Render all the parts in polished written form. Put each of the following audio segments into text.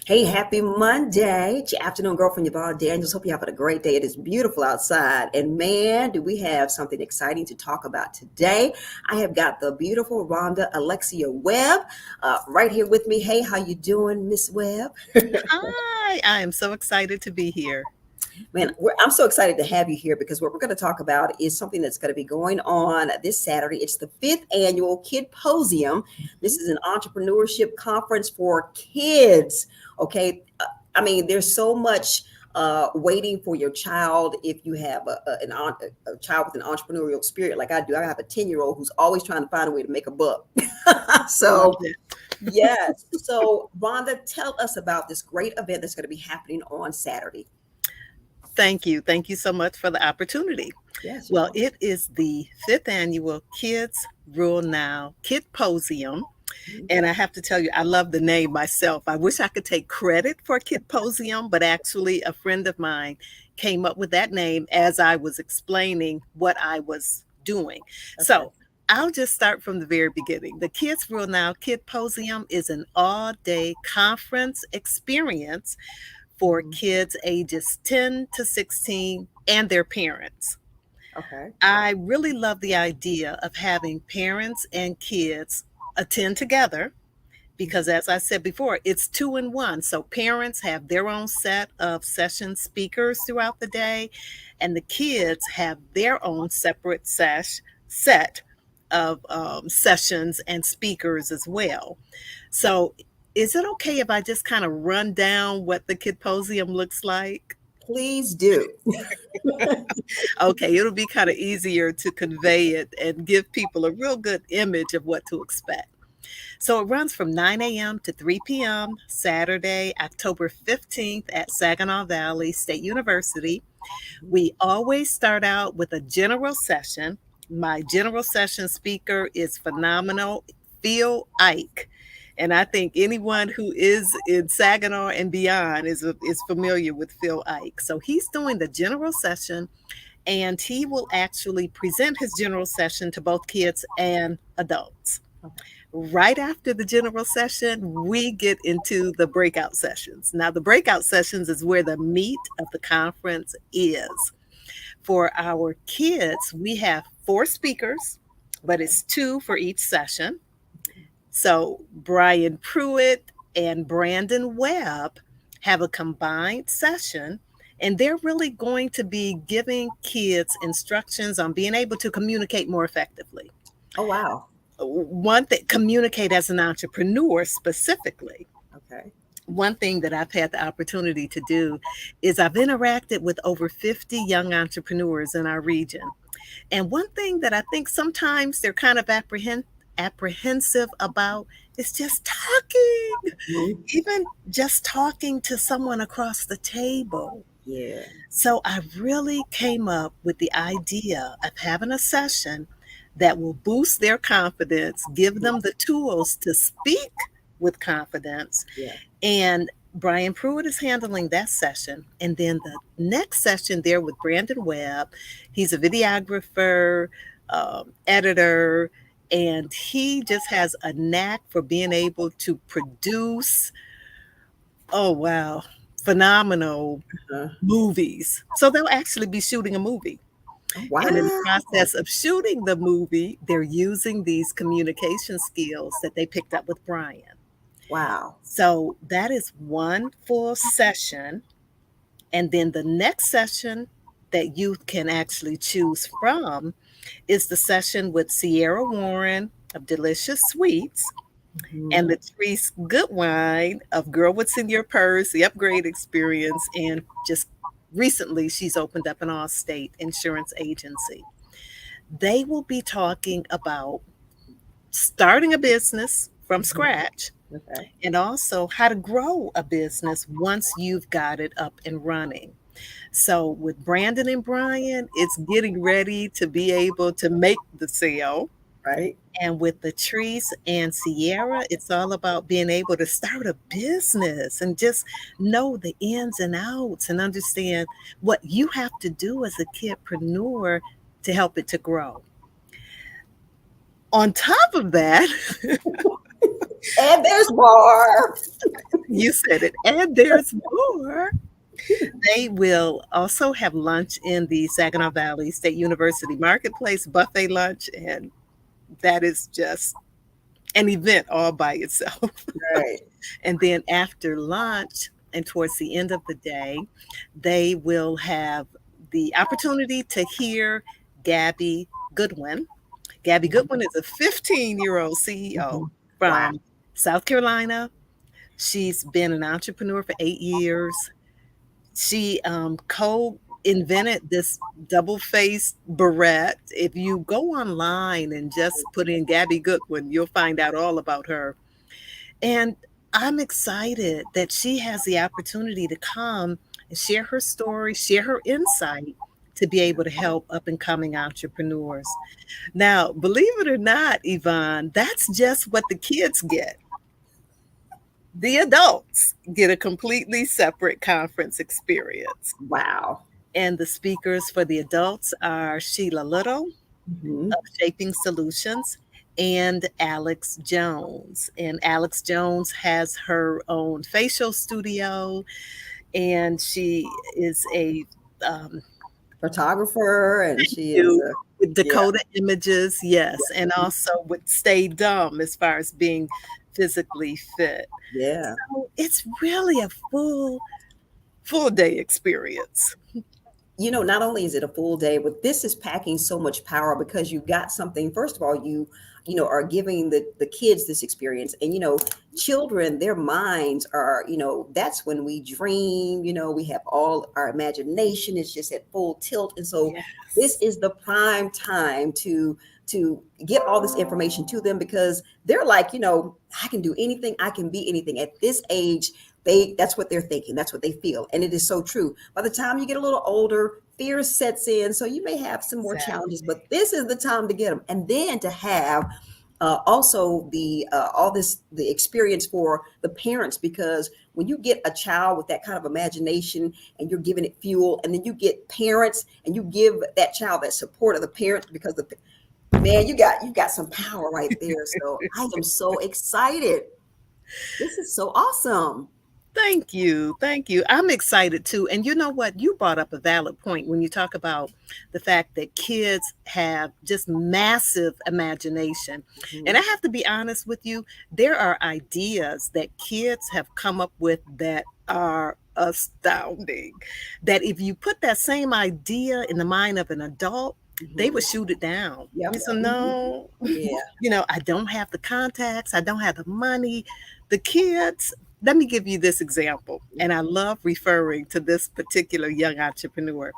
Hey, happy Monday. It's your afternoon girlfriend, Yvonne Daniels. Hope you're having a great day. It is beautiful outside. And man, do we have something exciting to talk about today. I have got the beautiful Rhonda Alexia Webb right here with me. Hey, how you doing, Miss Webb? Hi, I am so excited to be here. Man, I'm so excited to have you here because what we're going to talk about is something that's going to be going on this Saturday. It's the fifth annual KIDposium. This is an entrepreneurship conference for kids. Okay. I mean, there's so much waiting for your child if you have a child with an entrepreneurial spirit like I do. I have a 10-year-old who's always trying to find a way to make a buck. Love So, it. yes. So, Rhonda, tell us about this great event that's going to be happening on Saturday. Thank you. Thank you so much for the opportunity. Yes, you're Well, welcome. it is the fifth annual Kids Rule Now Kidposium. And I have to tell you, I love the name myself. I wish I could take credit for Kidposium, but actually, a friend of mine came up with that name as I was explaining what I was doing. Okay. So I'll just start from the very beginning. The Kids Rule Now Kidposium is an all day conference experience for Mhm. kids ages 10 to 16 and their parents. Okay. I really love the idea of having parents and kids attend together because, as I said before, it's two in one. So, parents have their own set of session speakers throughout the day, and the kids have their own separate set of sessions and speakers as well. So, is it okay if I just kind of run down what the Kidposium looks like? Please do. Okay, it'll be kind of easier to convey it and give people a real good image of what to expect. So it runs from 9 a.m. to 3 p.m. Saturday, October 15th at Saginaw Valley State University. We always start out with a general session. My general session speaker is phenomenal, Phil Ike. And I think anyone who is in Saginaw and beyond is familiar with Phil Ike. So he's doing the general session, and he will actually present his general session to both kids and adults. Okay. Right after the general session, we get into the breakout sessions. Now, the breakout sessions is where the meat of the conference is. For our kids, we have four speakers, but Okay. it's two for each session. So, Brian Pruitt and Brandon Webb have a combined session, and they're really going to be giving kids instructions on being able to communicate more effectively. Oh, wow. One thing, communicate as an entrepreneur specifically. Okay. One thing that I've had the opportunity to do is I've interacted with over 50 young entrepreneurs in our region. And one thing that I think sometimes they're kind of apprehensive about is just talking, Mhm. even just talking to someone across the table. Yeah. So I really came up with the idea of having a session that will boost their confidence, give Mhm. them the tools to speak with confidence. Yeah. And Brian Pruitt is handling that session. And then the next session there with Brandon Webb, he's a videographer, editor, and he just has a knack for being able to produce, oh, wow, phenomenal Uh, movies. So they'll actually be shooting a movie. oh, And in the wow. process of shooting the movie, they're using these communication skills that they picked up with Brian. Wow. So that is one full session. And then the next session that you can actually choose from is the session with Sierra Warren of Delicious Sweets and Mhm. Latrice Goodwine of Girl What's in Your Purse, the upgrade experience. And just recently, she's opened up an all state insurance agency. They will be talking about starting a business from Mhm. scratch Okay. and also how to grow a business once you've got it up and running. So, with Brandon and Brian, it's getting ready to be able to make the sale. Right. And with Latrice and Sierra, it's all about being able to start a business and just know the ins and outs and understand what you have to do as a kidpreneur to help it to grow. On top of that, And there's more. You said it. And there's more. They will also have lunch in the Saginaw Valley State University Marketplace buffet lunch, and that is just an event all by itself. Right. And then after lunch and towards the end of the day, they will have the opportunity to hear Gabby Goodwin. Gabby Goodwin is a 15-year-old CEO Mhm. Wow. from South Carolina. She's been an entrepreneur for 8 years. She co-invented this double-faced barrette. If you go online and just put in Gabby Goodwin, you'll find out all about her. And I'm excited that she has the opportunity to come and share her story, share her insight to be able to help up and coming entrepreneurs. Now, believe it or not, Yvonne, that's just what the kids get. The adults get a completely separate conference experience. Wow. And the speakers for the adults are Sheila Little Mhm. of Shaping Solutions and Alex Jones. And Alex Jones has her own facial studio, and she is a um, Photographer, and she is do a with yeah. Dakota Images, yes, and also with Stay Dumb as far as being physically fit. Yeah. So it's really a full day experience. Not only is it a full day, but this is packing so much power because you've got something. First of all, are giving the kids this experience, and children, their minds are, that's when we dream. We have all our imagination is just at full tilt, and so this Yes. is the prime time to get all this information to them because they're like, I can do anything, I can be anything at this age. That's what they're thinking, that's what they feel, and it is so true. By the time you get a little older, fear sets in, so you may have some more challenges, Exactly. but this is the time to get them. And then to have also the experience for the parents, because when you get a child with that kind of imagination and you're giving it fuel, and then you get parents and you give that child that support of the parents, because the man, you got some power right there. So I am so excited. This is so awesome. Thank you. Thank you. I'm excited too. And you know what? You brought up a valid point when you talk about the fact that kids have just massive imagination. And I Mhm. have to be honest with you, there are ideas that kids have come up with that are astounding. That if you put that same idea in the mind of an adult, they Mhm. would shoot it down. Yep. You say, Mhm. no, Yeah. I don't have the contacts, I don't have the money. The kids, let me give you this example, and I love referring to this particular young entrepreneur.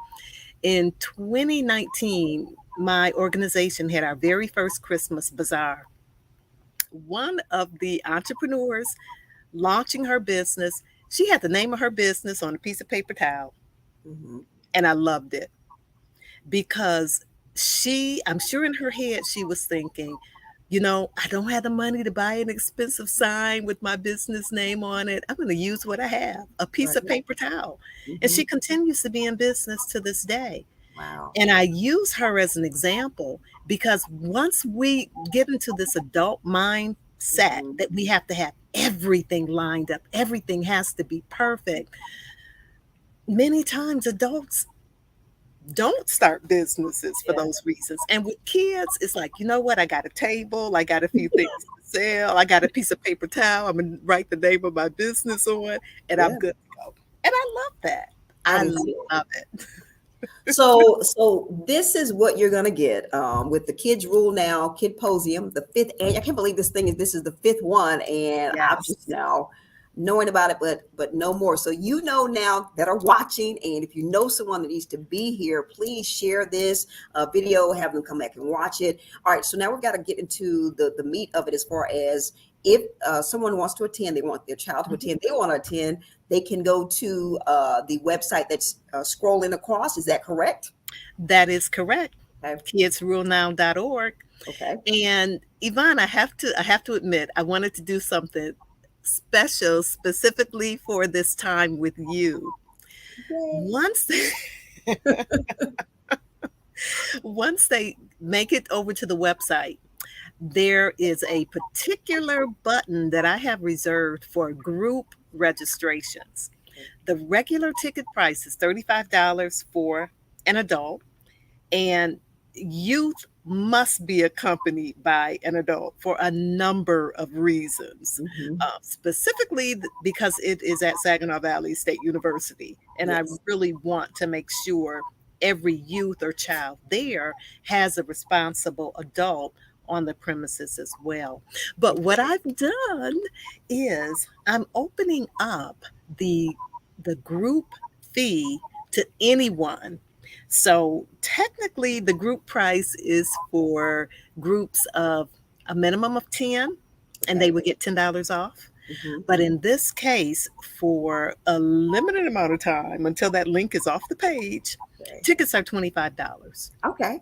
In 2019, my organization had our very first Christmas bazaar. One of the entrepreneurs launching her business, she had the name of her business on a piece of paper towel, Mhm. and I loved it because I'm sure in her head, she was thinking, I don't have the money to buy an expensive sign with my business name on it. I'm going to use what I have, a piece of Right. paper towel. And she Mhm. continues to be in business to this day. Wow. And I use her as an example because once we get into this adult mindset Mhm. that we have to have everything lined up, everything has to be perfect. Many times adults don't start businesses for Yeah. those reasons. And with kids, it's like, you know what? I got a table, I got a few things to sell, I got a piece of paper towel, I'm gonna write the name of my business on, and I'm Yeah. good to go. And I love that. I I do too. love it. So this is what you're gonna get with the Kids Rule Now KIDposium, the fifth. And I can't believe this is the fifth one, and I'm Yes. just now knowing about it, but no more. So now that are watching, and if you know someone that needs to be here, please share this video, have them come back and watch it. All right, so now we've got to get into the meat of it, as far as if someone wants to attend, they want their child to Mhm. attend, they want to attend, they can go to the website that's scrolling across. Is that correct? That is correct. Okay. Kidsrulenow.org. Okay. And Yvonne, I have to admit, I wanted to do something special specifically for this time with you. Yay. Once once they make it over to the website, there is a particular button that I have reserved for group registrations. The regular ticket price is $35 for an adult, and youth must be accompanied by an adult for a number of reasons. Mm-hmm. Specifically because it is at Saginaw Valley State University, and I Yes. really want to make sure every youth or child there has a responsible adult on the premises as well. But what I've done is I'm opening up the group fee to anyone. So technically, the group price is for groups of a minimum of 10, and Okay. they would get $10 off. Mm-hmm. But in this case, for a limited amount of time until that link is off the page, Okay. tickets are $25. Okay.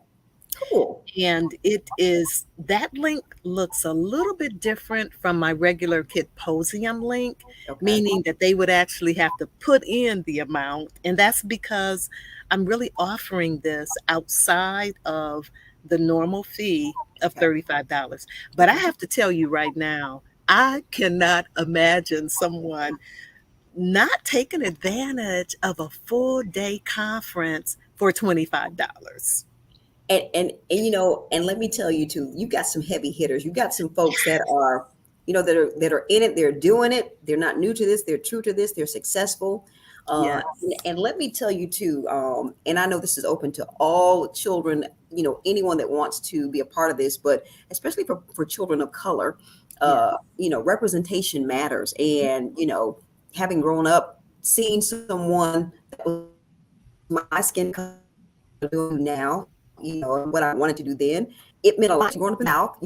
Cool. And it is, that link looks a little bit different from my regular KIDposium link, Okay. meaning that they would actually have to put in the amount. And that's because I'm really offering this outside of the normal fee of $35. But I have to tell you right now, I cannot imagine someone not taking advantage of a full day conference for $25. And let me tell you too, you got some heavy hitters. You got some folks that are, that are in it, they're doing it, they're not new to this, they're true to this, they're successful. Yes. And let me tell you too, and I know this is open to all children, anyone that wants to be a part of this, but especially for children of color, representation matters. And, having grown up, seeing someone that was my skin color doing now, and what I wanted to do then, it meant a lot growing up in the South,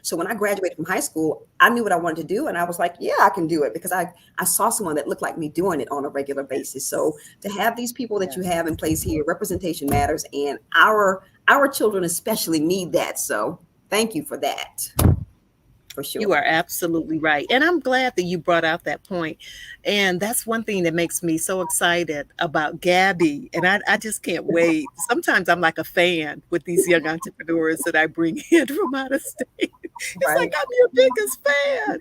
So when I graduated from high school, I knew what I wanted to do. And I was like, yeah, I can do it because I saw someone that looked like me doing it on a regular basis. So to have these people that you have in place here, representation matters. And our children especially need that. So thank you for that. For sure. You are absolutely right. And I'm glad that you brought out that point. And that's one thing that makes me so excited about Gabby. And I just can't wait. Sometimes I'm like a fan with these young entrepreneurs that I bring in from out of state. It's like I'm your biggest fan.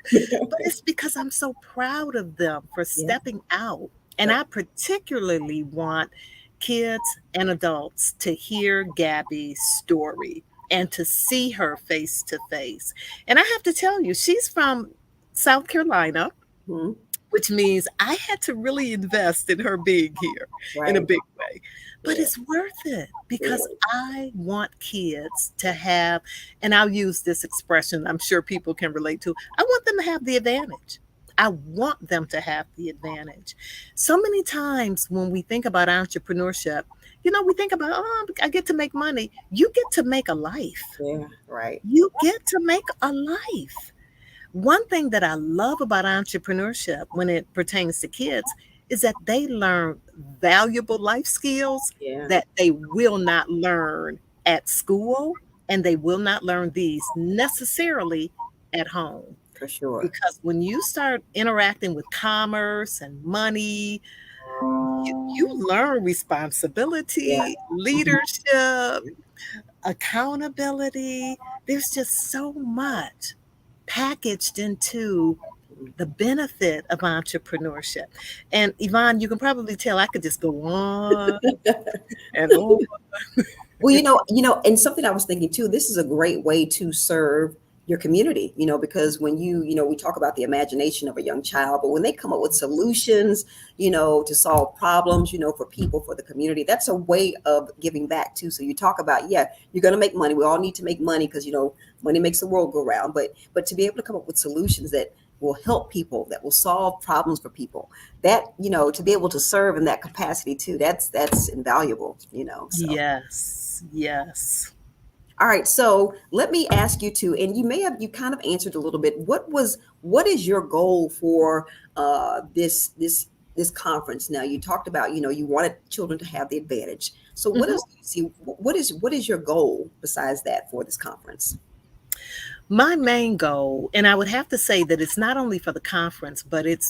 But it's because I'm so proud of them for stepping out. And I particularly want kids and adults to hear Gabby's story and to see her face to face. And I have to tell you, she's from South Carolina, which means I had to really invest in her being here in a big way. But it's worth it because I want kids to have, and I'll use this expression I'm sure people can relate to, I want them to have the advantage. I want them to have the advantage. So many times when we think about entrepreneurship, we think about, oh, I get to make money. You get to make a life. Yeah, right. You get to make a life. One thing that I love about entrepreneurship when it pertains to kids is that they learn valuable life skills that they will not learn at school, and they will not learn these necessarily at home. For sure. Because when you start interacting with commerce and money, you learn responsibility, leadership, accountability. There's just so much packaged into the benefit of entrepreneurship. And Yvonne, you can probably tell I could just go on and on. Well, and something I was thinking too, this is a great way to serve your community, because when we talk about the imagination of a young child, but when they come up with solutions, to solve problems, for people, for the community, that's a way of giving back too. So you talk about, you're going to make money. We all need to make money because, money makes the world go round, but to be able to come up with solutions that will help people, that will solve problems for people, that, to be able to serve in that capacity too, that's invaluable, So. Yes. All right, so let me ask you too, and you kind of answered a little bit. What is your goal for this conference? Now you talked about, you wanted children to have the advantage. So what else do you see? What is your goal besides that for this conference? My main goal, and I would have to say that it's not only for the conference, but it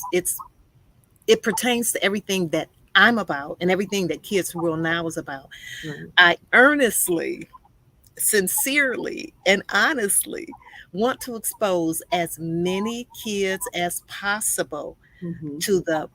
pertains to everything that I'm about and everything that Kids World Now is about. I earnestly sincerely and honestly want to expose as many kids as possible Mm-hmm. to the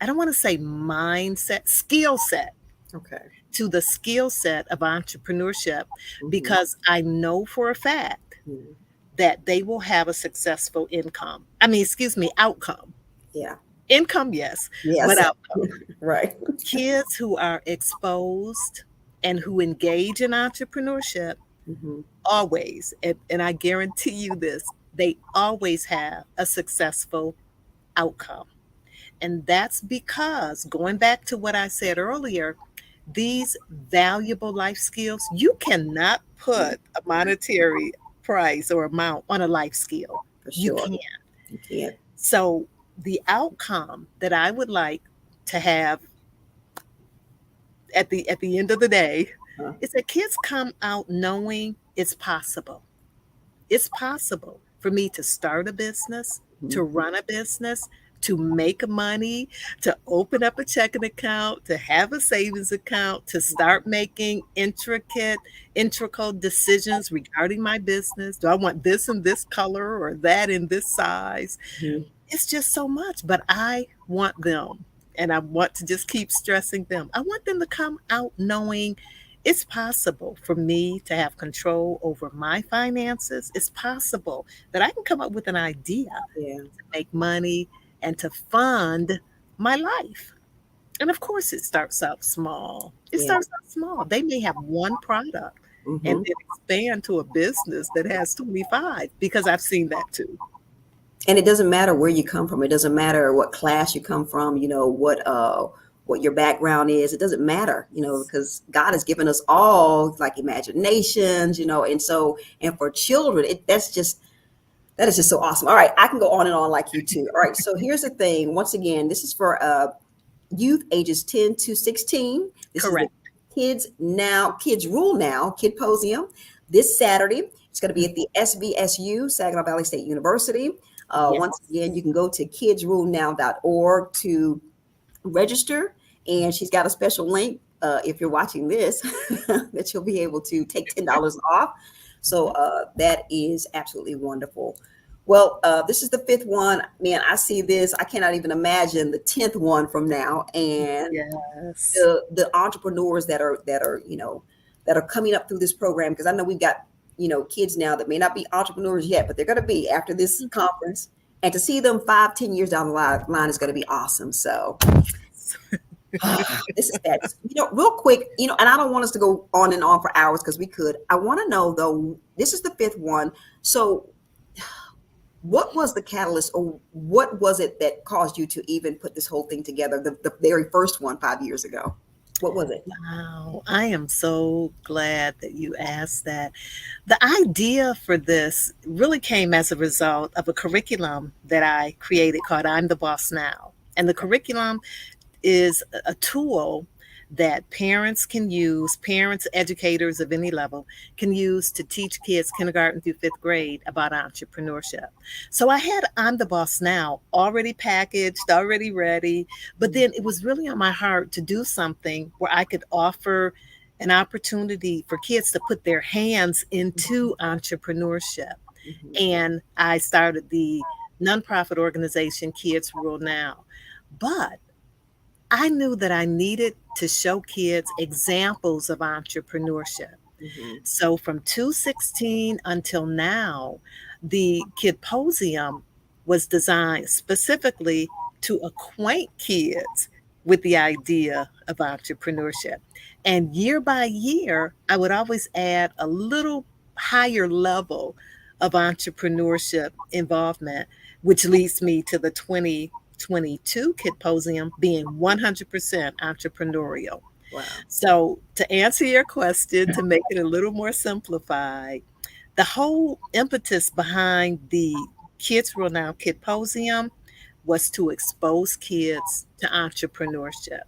I don't want to say mindset, skill set, Okay. to the skill set of entrepreneurship, Mm-hmm. because I know for a fact Mm-hmm. that they will have a successful income. I mean, excuse me, outcome. Yeah. Income, yes, but Yes. outcome. Right. Kids who are exposed and who engage in entrepreneurship Mm-hmm. always, and I guarantee you this, they always have a successful outcome. And that's because, going back to what I said earlier, these valuable life skills, you cannot put a monetary price or amount on a life skill. For You sure. can't. You can't. So, the outcome that I would like to have at the end of the day Huh? is that kids come out knowing it's possible. It's possible for me to start a business, Mm-hmm. to run a business, to make money, to open up a checking account, to have a savings account, to start making integral decisions regarding my business. Do I want this in this color or that in this size? Mm-hmm. It's just so much, but I want them, and I want to just keep stressing them. I want them to come out knowing it's possible for me to have control over my finances. It's possible that I can come up with an idea Yeah. to make money and to fund my life. And of course, it starts out small. It Yeah. starts out small. They may have one product and Mm-hmm. then expand to a business that has 25, because I've seen that too. And it doesn't matter where you come from. It doesn't matter what class you come from, what your background is. It doesn't matter, because God has given us all like imaginations, and so, and for children, that is just so awesome. All right, I can go on and on like you too. All right, so here's the thing. Once again, this is for youth ages 10 to 16. This is the Correct. Kids Rule Now, KIDposium, this Saturday. It's going to be at the SVSU, Saginaw Valley State University. Once Yes. again, you can go to kidsrulenow.org to register. And she's got a special link if you're watching this that you'll be able to take $10 off. So that is absolutely wonderful. Well, this is the fifth one. Man, I see this. I cannot even imagine the 10th one from now. And Yes. the entrepreneurs that are coming up through this program, because I know we've got kids now that may not be entrepreneurs yet, but they're going to be after this Mhm. conference, and to see them 5-10 years down the line is going to be awesome. So this is that. Real quick, and I don't want us to go on and on for hours because we could. I want to know though, this is the fifth one. So what was the catalyst, or what was it that caused you to even put this whole thing together, the very first one 5 years ago? What was it? Wow, I am so glad that you asked that. The idea for this really came as a result of a curriculum that I created called I'm the Boss Now. And the curriculum is a tool that parents, educators of any level can use to teach kids kindergarten through fifth grade about entrepreneurship. So I had I'm the Boss Now already packaged, already ready, but then it was really on my heart to do something where I could offer an opportunity for kids to put their hands into entrepreneurship. Mhm. And I started the nonprofit organization Kids Rule Now. But I knew that I needed to show kids examples of entrepreneurship. Mhm. So from 216 until now, the KIDposium was designed specifically to acquaint kids with the idea of entrepreneurship. And year by year, I would always add a little higher level of entrepreneurship involvement, which leads me to the 2022 KIDposium being 100% entrepreneurial. Wow. So, to answer your question, to make it a little more simplified, the whole impetus behind the Kids Rule Now KIDposium was to expose kids to entrepreneurship.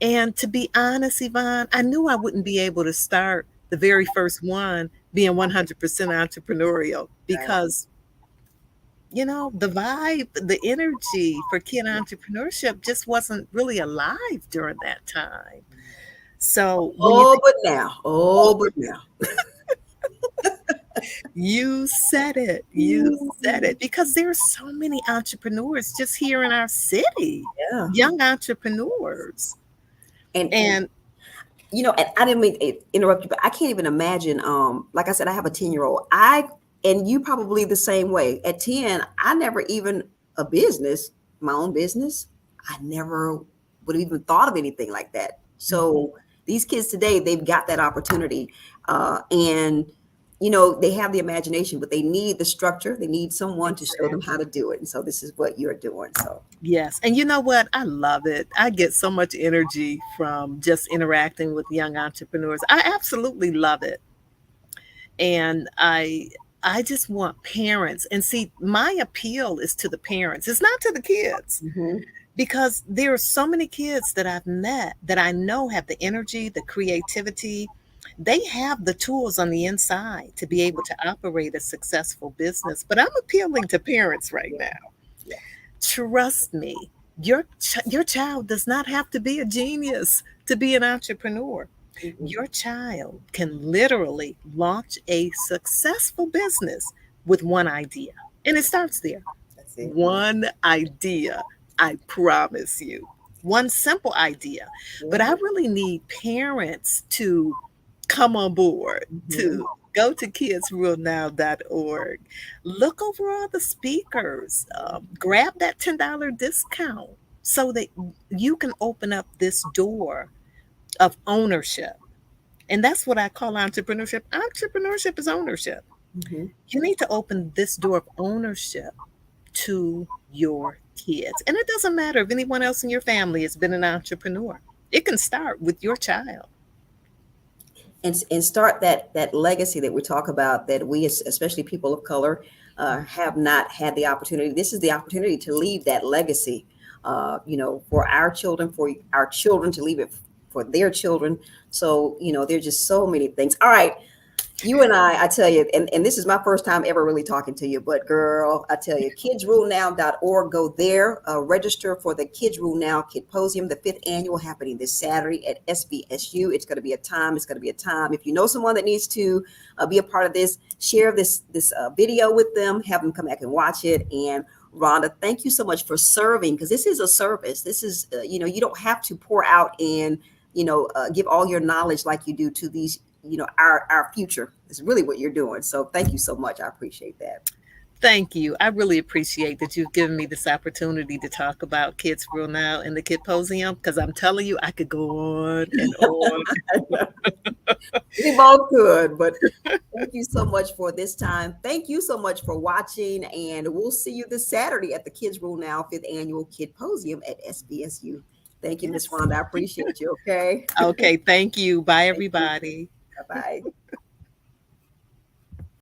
And to be honest, Yvonne, I knew I wouldn't be able to start the very first one being 100% entrepreneurial, Right. because the vibe, the energy for kid entrepreneurship just wasn't really alive during that time. So when you Oh, but now. Oh, but now. You said it. You said it. Because there are so many entrepreneurs just here in our city, Yeah. young entrepreneurs. And And and I didn't mean to interrupt you, but I can't even imagine. Like I said, I have a 10-year-old. And you probably the same way. At 10, I never even a business, my own business. I never would have even thought of anything like that. Mhm. So these kids today, they've got that opportunity, and they have the imagination, but they need the structure. They need someone to show them how to do it. And so this is what you're doing. So Yes. And you know what? I love it. I get so much energy from just interacting with young entrepreneurs. I absolutely love it. And I just want parents, and see, my appeal is to the parents. It's not to the kids, mhm. because there are so many kids that I've met that I know have the energy, the creativity. They have the tools on the inside to be able to operate a successful business. But I'm appealing to parents right Yeah, now. yeah. Trust me, your child does not have to be a genius to be an entrepreneur. Mhm. Your child can literally launch a successful business with one idea. And it starts there. That's it. One idea, I promise you. One simple idea. But Yeah. I really need parents to come on board, Mhm. to go to kidsrulenow.org, look over all the speakers, grab that $10 discount so that you can open up this door of ownership. And that's what I call entrepreneurship. Entrepreneurship is ownership. Mhm. You need to open this door of ownership to your kids. And it doesn't matter if anyone else in your family has been an entrepreneur. It can start with your child. And start that legacy that we talk about, that we, especially people of color, have not had the opportunity. This is the opportunity to leave that legacy, for our children to leave it for their children. So there's just so many things. All right, you and I tell you, and this is my first time ever really talking to you, but girl, I tell you, kidsrulenow.org, go there, register for the Kids Rule Now KIDposium, the 5th annual, happening this Saturday at SVSU. It's going to be a time. It's going to be a time. If you know someone that needs to be a part of this, share this video with them, have them come back and watch it. And Rhonda, thank you so much for serving, because this is a service. This is, you don't have to pour out and, give all your knowledge like you do to these, our future is really what you're doing. So thank you so much. I appreciate that. Thank you. I really appreciate that you've given me this opportunity to talk about Kids Rule Now and the Kidposium, because I'm telling you, I could go on and on. We both could, but thank you so much for this time. Thank you so much for watching, and we'll see you this Saturday at the Kids Rule Now 5th annual Kidposium at SVSU. Thank you, Miss Yes. Rhonda. I appreciate you. Okay. Okay. Thank you. Bye, Thank you. everybody. Bye bye.